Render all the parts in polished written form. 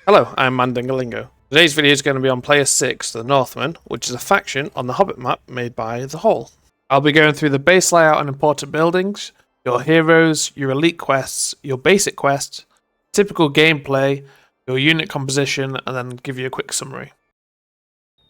Hello, I'm Mandingalingo. Today's video is going to be on Player 6, the Northmen, which is a faction on the Hobbit map made by The Hall. I'll be going through the base layout and important buildings, your heroes, your elite quests, your basic quests, typical gameplay, your unit composition, and then give you a quick summary.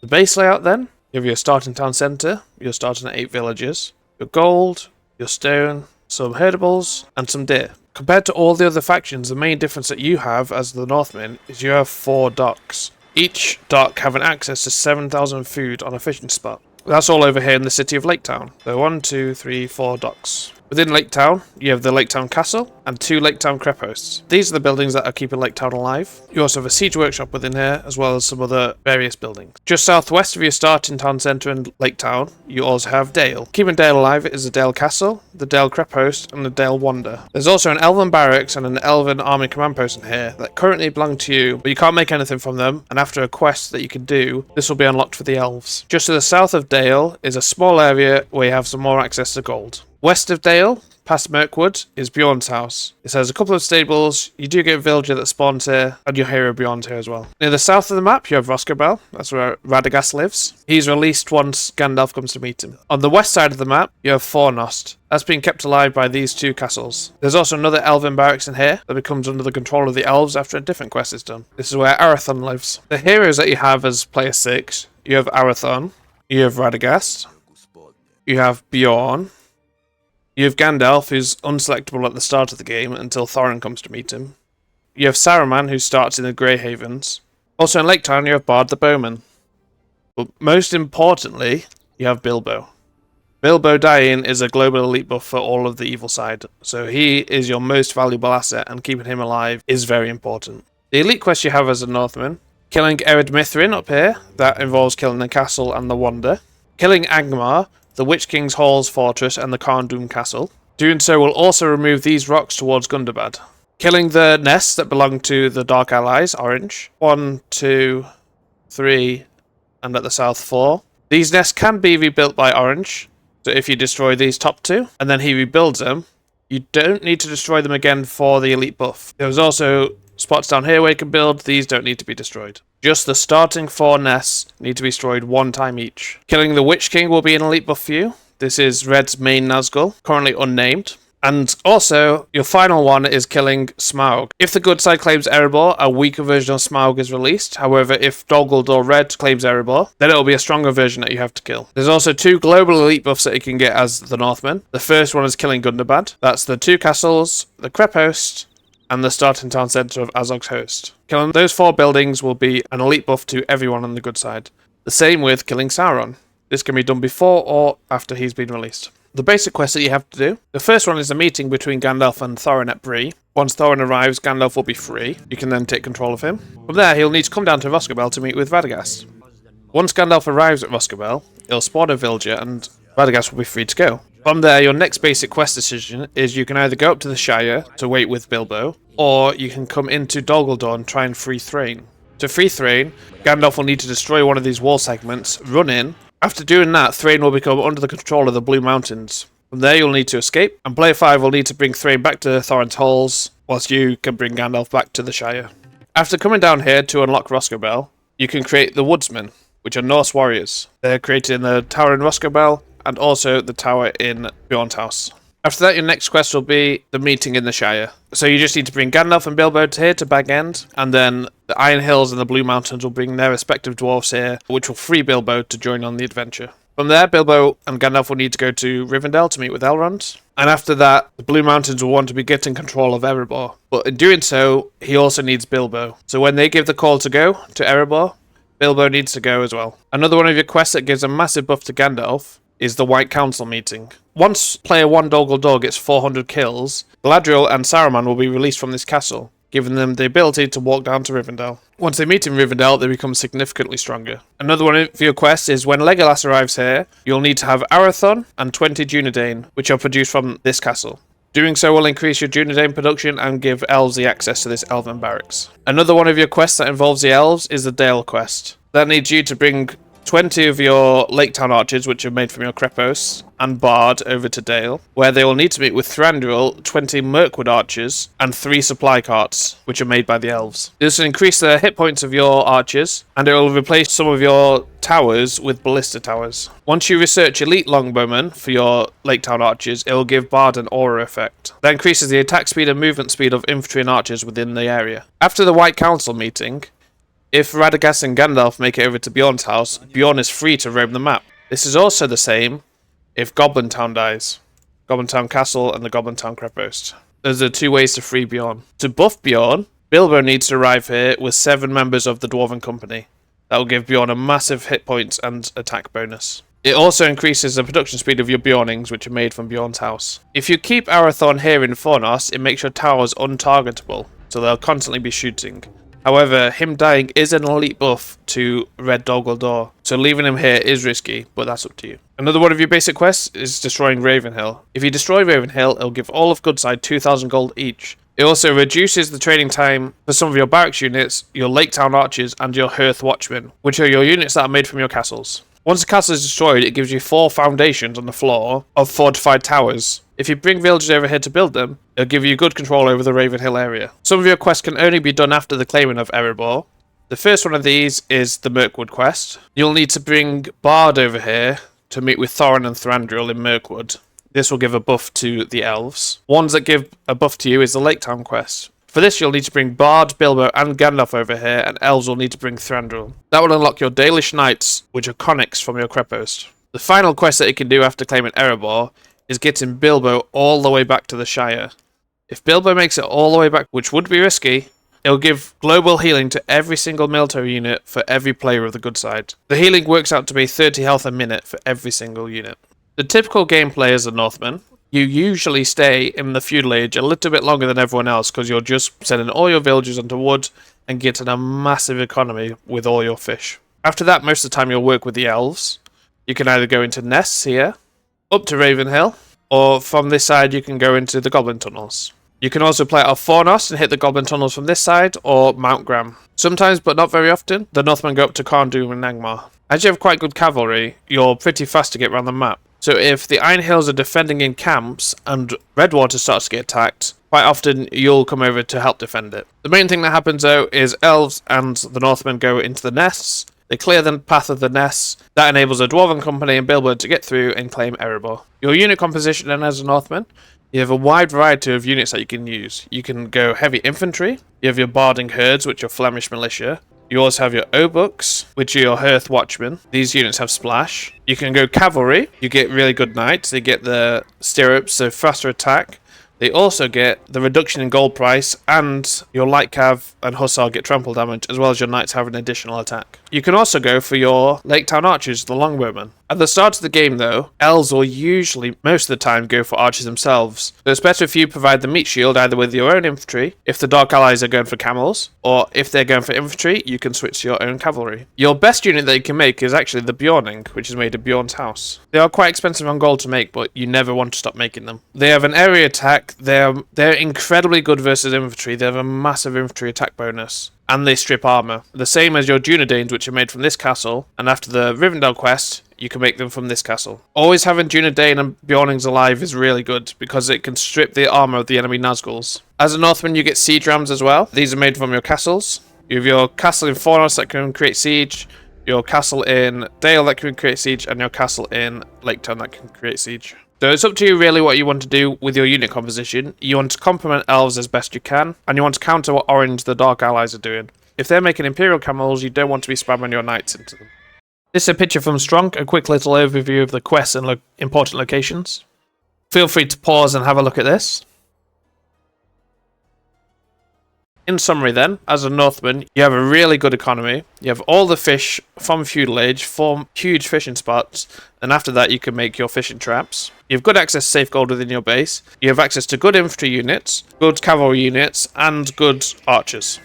The base layout then, you have your starting town centre, you're starting at 8 villages, your gold, your stone, some herdables, and some deer. Compared to all the other factions, the main difference that you have as the Northmen is you have 4 docks. Each dock having access to 7,000 food on a fishing spot. That's all over here in the city of Laketown. So 1, 2, 3, 4 docks. Within Laketown, you have the Laketown Castle and 2 Laketown Creposts. These are the buildings that are keeping Laketown alive. You also have a siege workshop within here, as well as some other various buildings. Just southwest of your starting town centre in Laketown, you also have Dale. Keeping Dale alive is the Dale Castle, the Dale Crepost, and the Dale Wander. There's also an Elven Barracks and an Elven Army Command Post in here that currently belong to you, but you can't make anything from them, and after a quest that you can do, this will be unlocked for the elves. Just to the south of Dale is a small area where you have some more access to gold. West of Dale, past Mirkwood, is Beorn's house. It has a couple of stables, you do get a villager that spawns here, and your hero Beorn's here as well. Near the south of the map, you have Roscorbel, that's where Radagast lives. He's released once Gandalf comes to meet him. On the west side of the map, you have Fornost. That's being kept alive by these 2 castles. There's also another Elven barracks in here that becomes under the control of the elves after a different quest is done. This is where Arathorn lives. The heroes that you have as player 6, you have Arathorn, you have Radagast, you have Beorn, you have Gandalf, who's unselectable at the start of the game until Thorin comes to meet him. You have Saruman, who starts in the Grey Havens. Also in Laketown, you have Bard the Bowman. But most importantly, you have Bilbo. Bilbo dying is a global elite buff for all of the evil side, so he is your most valuable asset, and keeping him alive is very important. The elite quest you have as a Northman: killing Ered Mithrin up here, that involves killing the castle and the Wander. Killing Angmar, the Witch King's Hall's fortress, and the Carndum Castle. Doing so will also remove these rocks towards Gundabad. Killing the nests that belong to the Dark Allies, orange. 1, 2, 3, and at the south 4. These nests can be rebuilt by orange, so if you destroy these top 2, and then he rebuilds them, you don't need to destroy them again for the elite buff. There's also spots down here where you can build, these don't need to be destroyed. Just the starting 4 nests need to be destroyed 1 time each. Killing the Witch King will be an elite buff for you. This is Red's main Nazgul, currently unnamed. And also, your final one is killing Smaug. If the good side claims Erebor, a weaker version of Smaug is released. However, if Dol Guldur Red claims Erebor, then it will be a stronger version that you have to kill. There's also 2 global elite buffs that you can get as the Northmen. The first one is killing Gundabad. That's the 2 castles, the Crepost, and the starting town centre of Azog's Host. Killing those 4 buildings will be an elite buff to everyone on the good side. The same with killing Sauron. This can be done before or after he's been released. The basic quests that you have to do. The first one is a meeting between Gandalf and Thorin at Bree. Once Thorin arrives, Gandalf will be free. You can then take control of him. From there, he'll need to come down to Roscorbel to meet with Radagast. Once Gandalf arrives at Roscorbel, he'll spawn a villager and Radagast will be free to go. From there, your next basic quest decision is you can either go up to the Shire to wait with Bilbo, or you can come into Dol Guldur and try and free Thrain. To free Thrain, Gandalf will need to destroy one of these wall segments, run in. After doing that, Thrain will become under the control of the Blue Mountains. From there, you'll need to escape, and player 5 will need to bring Thrain back to Thorin's halls, whilst you can bring Gandalf back to the Shire. After coming down here to unlock Roscorbel, you can create the Woodsmen, which are Norse warriors. They're created in the tower in Roscorbel, and also the tower in Beorn's house. After that, your next quest will be the meeting in the Shire. So you just need to bring Gandalf and Bilbo here to Bag End, and then the Iron Hills and the Blue Mountains will bring their respective dwarves here, which will free Bilbo to join on the adventure. From there, Bilbo and Gandalf will need to go to Rivendell to meet with Elrond, and after that, the Blue Mountains will want to be getting control of Erebor. But in doing so, he also needs Bilbo. So when they give the call to go to Erebor, Bilbo needs to go as well. Another one of your quests that gives a massive buff to Gandalf is the White Council meeting. Once player 1 Dol Guldur gets 400 kills, Galadriel and Saruman will be released from this castle, giving them the ability to walk down to Rivendell. Once they meet in Rivendell, they become significantly stronger. Another one for your quest is when Legolas arrives here, you'll need to have Arathorn and 20 Dunedain, which are produced from this castle. Doing so will increase your Dunedain production and give elves the access to this elven barracks. Another one of your quests that involves the elves is the Dale quest. That needs you to bring 20 of your Lake Town archers, which are made from your Krepos, and Bard over to Dale, where they will need to meet with Thranduil, 20 Mirkwood archers, and 3 supply carts, which are made by the elves. This will increase the hit points of your archers, and it will replace some of your towers with ballista towers. Once you research elite longbowmen for your Lake Town archers, it will give Bard an aura effect. That increases the attack speed and movement speed of infantry and archers within the area. After the White Council meeting, if Radagast and Gandalf make it over to Beorn's house, Beorn is free to roam the map. This is also the same if Goblin Town dies. Goblin Town Castle and the Goblin Town Krepost. Those are 2 ways to free Beorn. To buff Beorn, Bilbo needs to arrive here with 7 members of the Dwarven Company. That will give Beorn a massive hit points and attack bonus. It also increases the production speed of your Beornings, which are made from Beorn's house. If you keep Arathorn here in Fornos, it makes your towers untargetable, so they'll constantly be shooting. However, him dying is an elite buff to Red Dog Guldur, so leaving him here is risky, but that's up to you. Another one of your basic quests is destroying Ravenhill. If you destroy Ravenhill, it'll give all of Goodside 2,000 gold each. It also reduces the training time for some of your barracks units, your Lake Town archers, and your Hearth Watchmen, which are your units that are made from your castles. Once the castle is destroyed, it gives you 4 foundations on the floor of fortified towers. If you bring villagers over here to build them, it'll give you good control over the Ravenhill area. Some of your quests can only be done after the claiming of Erebor. The first one of these is the Mirkwood quest. You'll need to bring Bard over here to meet with Thorin and Thranduil in Mirkwood. This will give a buff to the elves. Ones that give a buff to you is the Lake Town quest. For this, you'll need to bring Bard, Bilbo, and Gandalf over here, and elves will need to bring Thranduil. That will unlock your Dalish Knights, which are conics from your Krepost. The final quest that you can do after claiming Erebor is getting Bilbo all the way back to the Shire. If Bilbo makes it all the way back, which would be risky, it'll give global healing to every single military unit for every player of the good side. The healing works out to be 30 health a minute for every single unit. The typical gameplay as a Northman, you usually stay in the feudal age a little bit longer than everyone else because you're just sending all your villagers onto wood and getting a massive economy with all your fish. After that, most of the time you'll work with the elves. You can either go into nests here, up to Ravenhill, or from this side you can go into the Goblin Tunnels. You can also play out of Fornos and hit the Goblin Tunnels from this side, or Mount Graham. Sometimes, but not very often, the Northmen go up to Carndum and Nangmar. As you have quite good cavalry, you're pretty fast to get around the map. So if the Iron Hills are defending in camps and Redwater starts to get attacked, quite often you'll come over to help defend it. The main thing that happens though is elves and the Northmen go into the nests. They clear the path of the nests. That enables the Dwarven Company and Bilbo to get through and claim Erebor. Your unit composition then as a Northman, you have a wide variety of units that you can use. You can go heavy infantry. You have your Barding Herds, which are Flemish militia. You also have your Obuks, which are your Hearth Watchmen. These units have splash. You can go cavalry. You get really good knights. They get the stirrups, so faster attack. They also get the reduction in gold price, and your light cav and hussar get trample damage, as well as your knights have an additional attack. You can also go for your Lake Town archers, the longbowmen. At the start of the game though, elves will usually, most of the time, go for archers themselves. So it's better if you provide the meat shield either with your own infantry, if the dark allies are going for camels, or if they're going for infantry, you can switch to your own cavalry. Your best unit that you can make is actually the Beorning, which is made of Beorn's house. They are quite expensive on gold to make, but you never want to stop making them. They have an area attack, they're incredibly good versus infantry, they have a massive infantry attack bonus. And they strip armor. The same as your Dunedains, which are made from this castle, and after the Rivendell quest, you can make them from this castle. Always having Dunedain and Beornings alive is really good, because it can strip the armor of the enemy Nazguls. As a Northman, you get siege rams as well. These are made from your castles. You have your castle in Fornos that can create siege, your castle in Dale that can create siege, and your castle in Lake Town that can create siege. So it's up to you really what you want to do with your unit composition. You want to complement elves as best you can, and you want to counter what orange the dark allies are doing. If they're making imperial camels, you don't want to be spamming your knights into them. This is a picture from Strong, a quick little overview of the quests and important locations. Feel free to pause and have a look at this. In summary then, as a Northman, you have a really good economy, you have all the fish from feudal age, form huge fishing spots, and after that you can make your fishing traps. You have good access to safe gold within your base, you have access to good infantry units, good cavalry units, and good archers.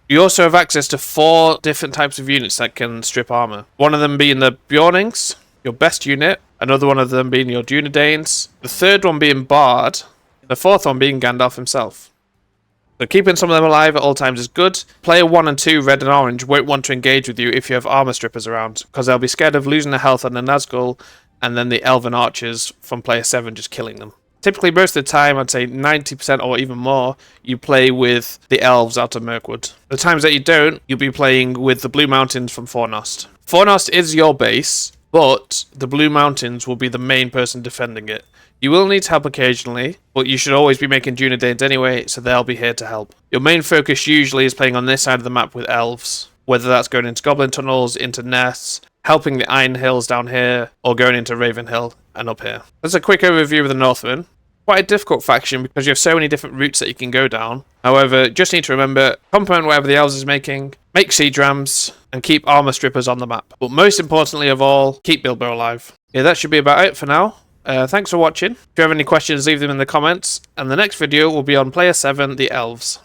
You also have access to 4 different types of units that can strip armor. One of them being the Beornings, your best unit, another one of them being your Dunedains, the third one being Bard, the fourth one being Gandalf himself. So keeping some of them alive at all times is good. Player 1 and 2, red and orange, won't want to engage with you if you have armor strippers around, because they'll be scared of losing their health on the Nazgul, and then the elven archers from player 7 just killing them. Typically, most of the time, I'd say 90% or even more, you play with the elves out of Mirkwood. The times that you don't, you'll be playing with the Blue Mountains from Fornost. Fornost is your base, but the Blue Mountains will be the main person defending it. You will need help occasionally, but you should always be making Dunedains anyway, so they'll be here to help. Your main focus usually is playing on this side of the map with elves, whether that's going into Goblin Tunnels, into nests, helping the Iron Hills down here, or going into Ravenhill and up here. That's a quick overview of the Northmen. Quite a difficult faction because you have so many different routes that you can go down. However, just need to remember, complement whatever the elves is making, make siege rams, and keep armor strippers on the map. But most importantly of all, keep Bilbo alive. Yeah, that should be about it for now. Thanks for watching. If you have any questions, leave them in the comments, and the next video will be on Player 7, the Elves.